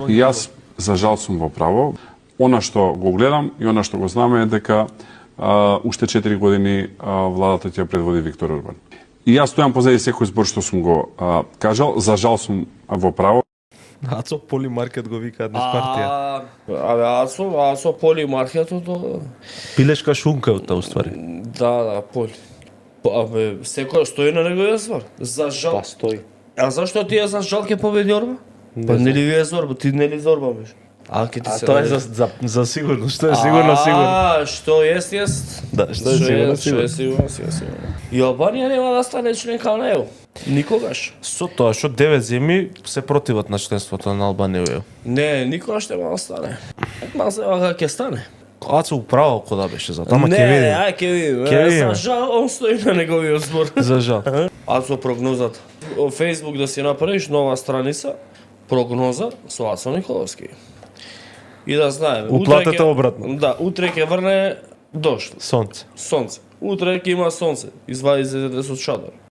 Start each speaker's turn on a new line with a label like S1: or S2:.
S1: И јас, за жал, сум во право. Она што го гледам и она што го знаме е дека уште 4 години владата ќе предводи Виктор Орбан. И јас стојам позади секој збор што сум го кажал. За жал сум во право.
S2: Ацо полимаркет го викаат низ партија.
S3: Ацо полимаркетот.
S2: Пилешка шунка од таа уствари.
S3: Да, поли. Абе, секој стои на неговиот збор. За жал.
S4: Па стои.
S3: А зашто тие за жал ќе победи Орбан? Па нели ви е Зорба, ти нели Зорба беш? Ќе ти се.
S2: Тоа е за сигурно, што е сигурно сигурно.
S3: Што ест.
S2: Да, што е сигурно.
S3: И Албанија нема да стане член као на ЕУ. Никогаш.
S2: Со тоа што 9 земји се противат на членството на Албанија.
S3: Не, никогаш нема да стане. Ма се како ќе стане.
S2: Ацо управо кога беше за тама
S3: Не,
S2: ќе видиме.
S3: ќе видиме.
S2: Ќе видиме.
S3: За жал, он стои на неговиот збор.
S2: За жал.
S3: Ацо прогнозата. Во Facebook да си направиш нова страница, прогноза со Ацо Николовски. И да знаеме.
S2: Уплатата обратно.
S3: Да, утре ќе врне дожд,
S2: Сонце.
S3: сонце. Утре ќе има сонце. Извади се од шадар.